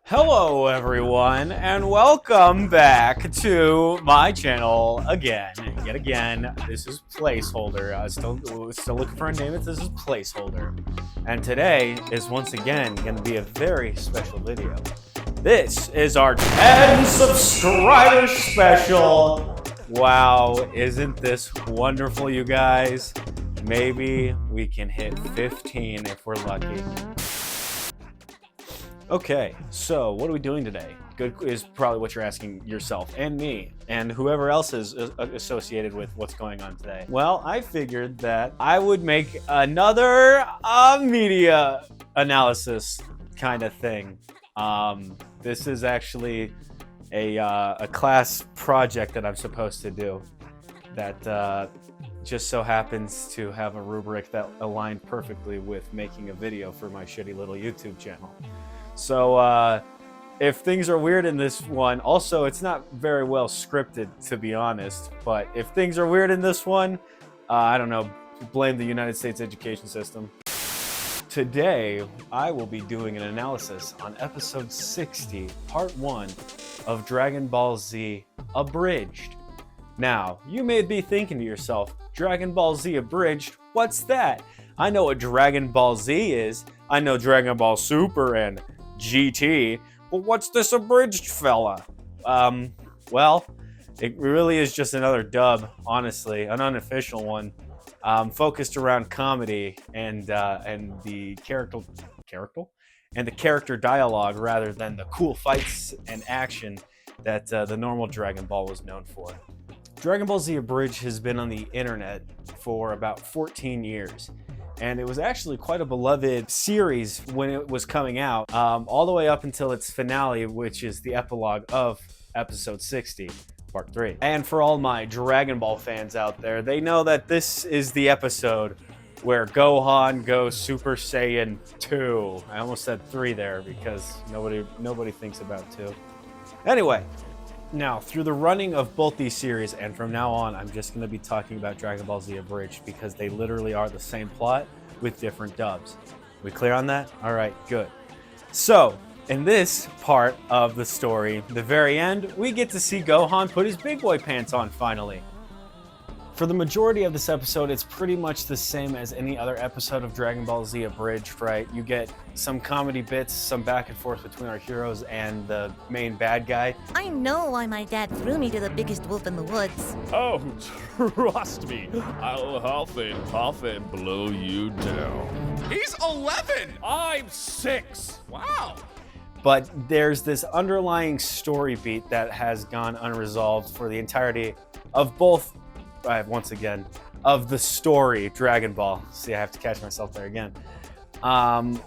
Hello everyone, and welcome back to my channel yet again. This is Placeholder. Still looking for a name. This is Placeholder. And today is once again going to be a very special video. This is our 10 subscriber special. Wow, isn't this wonderful, you guys? Maybe we can hit 15 if we're lucky. Okay, so what are we doing today? Good is probably what you're asking yourself and me and whoever else is associated with what's going on today. Well, I figured that I would make another media analysis kind of thing. This is actually a class project that I'm supposed to do that just so happens to have a rubric that aligned perfectly with making a video for my shitty little YouTube channel. So if things are weird in this one, also it's not very well scripted, to be honest, but if things are weird in this one, I don't know, blame the United States education system. Today, I will be doing an analysis on episode 60, part 1 of Dragon Ball Z Abridged. Now, you may be thinking to yourself, Dragon Ball Z Abridged, what's that? I know what Dragon Ball Z is. I know Dragon Ball Super and GT, but what's this abridged fella? Well, it really is just another dub, honestly, an unofficial one, focused around comedy and the character dialogue rather than the cool fights and action that the normal Dragon Ball was known for. Dragon Ball Z Abridged has been on the internet for about 14 years. And it was actually quite a beloved series when it was coming out, all the way up until its finale, which is the epilogue of episode 60, part 3. And for all my Dragon Ball fans out there, they know that this is the episode where Gohan goes Super Saiyan 2. I almost said 3 there because nobody thinks about 2. Anyway, now, through the running of both these series, and from now on, I'm just going to be talking about Dragon Ball Z Abridged because they literally are the same plot with different dubs. We clear on that? All right, good. So, in this part of the story, the very end, we get to see Gohan put his big boy pants on finally. For the majority of this episode, it's pretty much the same as any other episode of Dragon Ball Z Abridged, right? You get some comedy bits, some back and forth between our heroes and the main bad guy. I know why my dad threw me to the biggest wolf in the woods. Oh, trust me, I'll huff and blow you down. He's 11! I'm 6! Wow! But there's this underlying story beat that has gone unresolved for the entirety of both, once again, of the story Dragon Ball. See, I have to catch myself there again.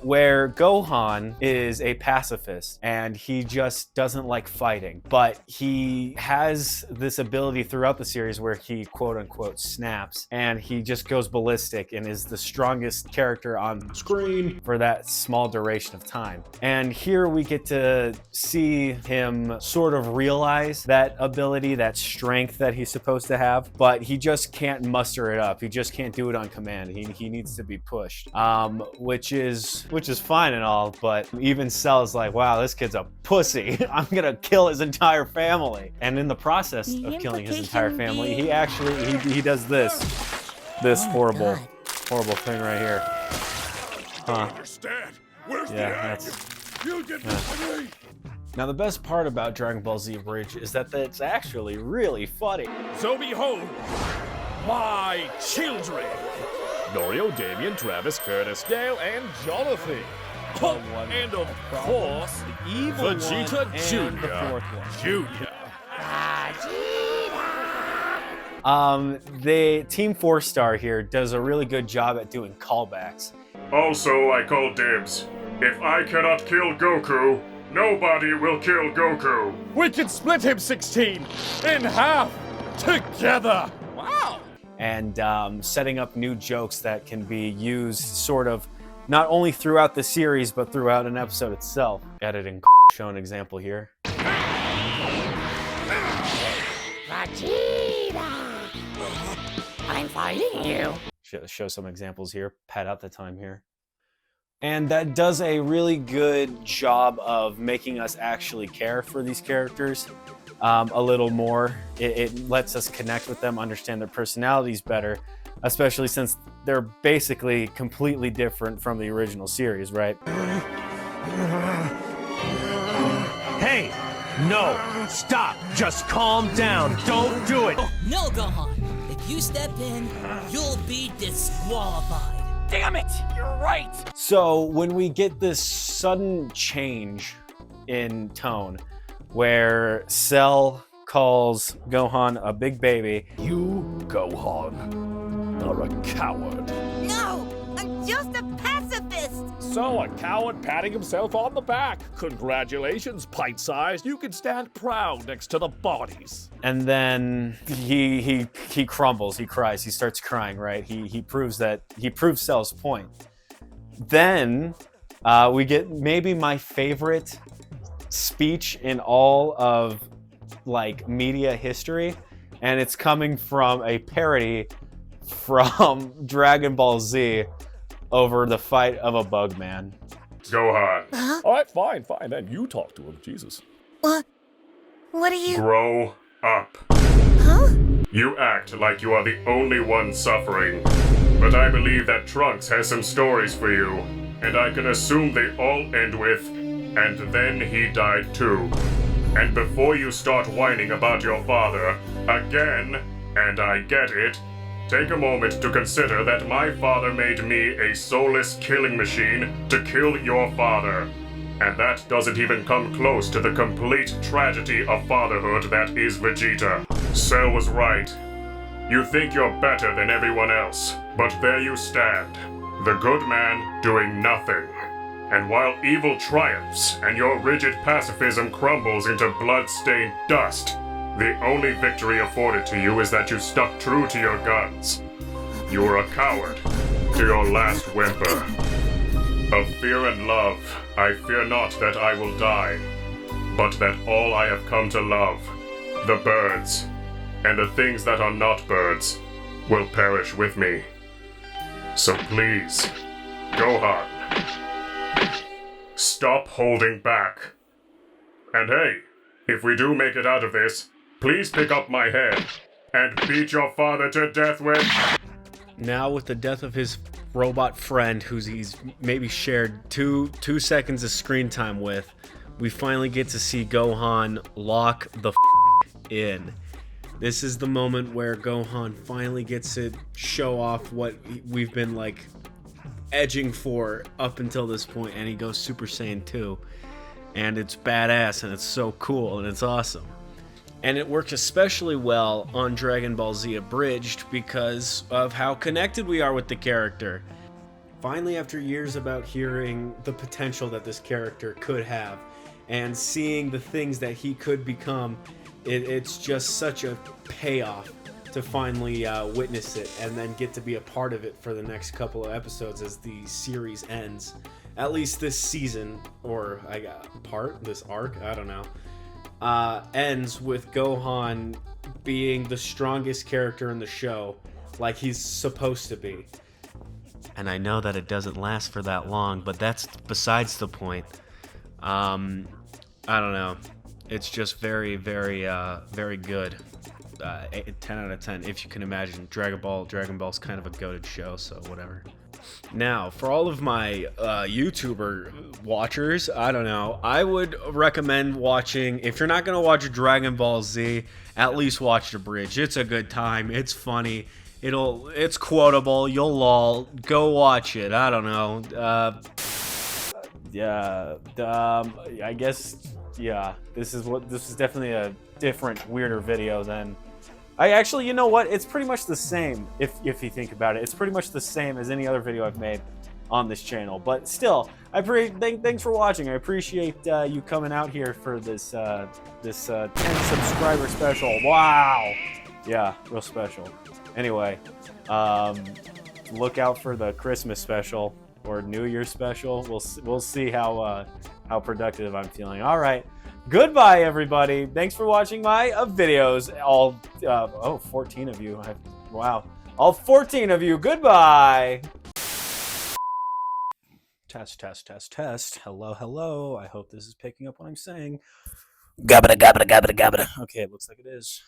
Where Gohan is a pacifist and he just doesn't like fighting, but he has this ability throughout the series where he quote unquote snaps and he just goes ballistic and is the strongest character on screen for that small duration of time. And here we get to see him sort of realize that ability, that strength that he's supposed to have, but he just can't muster it up. He just can't do it on command. He needs to be pushed, which is fine and all, but even Cell's like, wow, this kid's a pussy. I'm gonna kill his entire family. And in the process of killing his entire family, he actually he does this horrible thing right here. Huh. Understand? Where's Yeah, the that's You get this to me! now the best part about Dragon Ball Z Abridged is that it's actually really funny. So behold, my children! Norio, Damien, Travis, Curtis, Dale, and Jonathan. Oh, and of course, Evil Vegeta one and the fourth one. Jr. The Team 4-Star here does a really good job at doing callbacks. Also, I call dibs. If I cannot kill Goku, nobody will kill Goku. We can split him 16 in half together. Wow! And setting up new jokes that can be used sort of not only throughout the series, but throughout an episode itself. Editing show an example here. Vegeta! I'm fighting you. Show some examples here. Pad out the time here. And that does a really good job of making us actually care for these characters a little more. It lets us connect with them, understand their personalities better, especially since they're basically completely different from the original series, right? Hey! No! Stop! Just calm down! Don't do it! No, Gohan. If you step in, you'll be disqualified. Damn it! You're right! So when we get this sudden change in tone, where Cell calls Gohan a big baby. You, Gohan, are a coward. No, I'm just a pacifist. So, a coward patting himself on the back. Congratulations, pint-sized. You can stand proud next to the bodies. And then he crumbles, he cries, he starts crying, right? He proves Cell's point. Then we get maybe my favorite speech in all of like media history, and it's coming from a parody from Dragon Ball Z over the fight of a bug man. Gohan, All right, fine. Then you talk to him, Jesus. What? What are you? grow up. Huh? You act like you are the only one suffering, but I believe that Trunks has some stories for you, and I can assume they all end with, and then he died too. And before you start whining about your father, again, and I get it, take a moment to consider that my father made me a soulless killing machine to kill your father. And that doesn't even come close to the complete tragedy of fatherhood that is Vegeta. Cell was right. You think you're better than everyone else, but there you stand, the good man doing nothing. And while evil triumphs and your rigid pacifism crumbles into blood-stained dust, the only victory afforded to you is that you stuck true to your guns. You were a coward to your last whimper. Of fear and love, I fear not that I will die, but that all I have come to love, the birds, and the things that are not birds, will perish with me. So please, Gohan, stop holding back. And hey, if we do make it out of this, please pick up my head and beat your father to death with... Now with the death of his robot friend, he's maybe shared two seconds of screen time with, we finally get to see Gohan lock the in. This is the moment where Gohan finally gets to show off what we've been like edging for up until this point, and he goes Super Saiyan 2, and it's badass, and it's so cool, and it's awesome. And it works especially well on Dragon Ball Z Abridged because of how connected we are with the character. Finally, after years about hearing the potential that this character could have and seeing the things that he could become, it's just such a payoff to finally witness it and then get to be a part of it for the next couple of episodes as the series ends. At least this season, or this arc, I don't know, ends with Gohan being the strongest character in the show, like he's supposed to be. And I know that it doesn't last for that long, but that's besides the point. I don't know. It's just very, very, very good. 10 out of 10, if you can imagine. Dragon Ball's kind of a goated show, so whatever. Now, for all of my YouTuber watchers, I don't know, I would recommend watching, if you're not going to watch Dragon Ball Z, at least watch The Bridge. It's a good time. It's funny. It's quotable. You'll lol. Go watch it. I don't know. I guess, yeah, this is definitely a different, weirder video than... you know what? It's pretty much the same, if you think about it. It's pretty much the same as any other video I've made on this channel. But still, thanks for watching. I appreciate you coming out here for this 10 subscriber special. Wow! Yeah, real special. Anyway, look out for the Christmas special or New Year's special. We'll see how productive I'm feeling. All right. Goodbye, everybody. Thanks for watching my videos. All 14 of you. Wow. All 14 of you. Goodbye. Test, test, test, test. Hello, hello. I hope this is picking up what I'm saying. Gabba gabba gabba gabba. Okay, it looks like it is.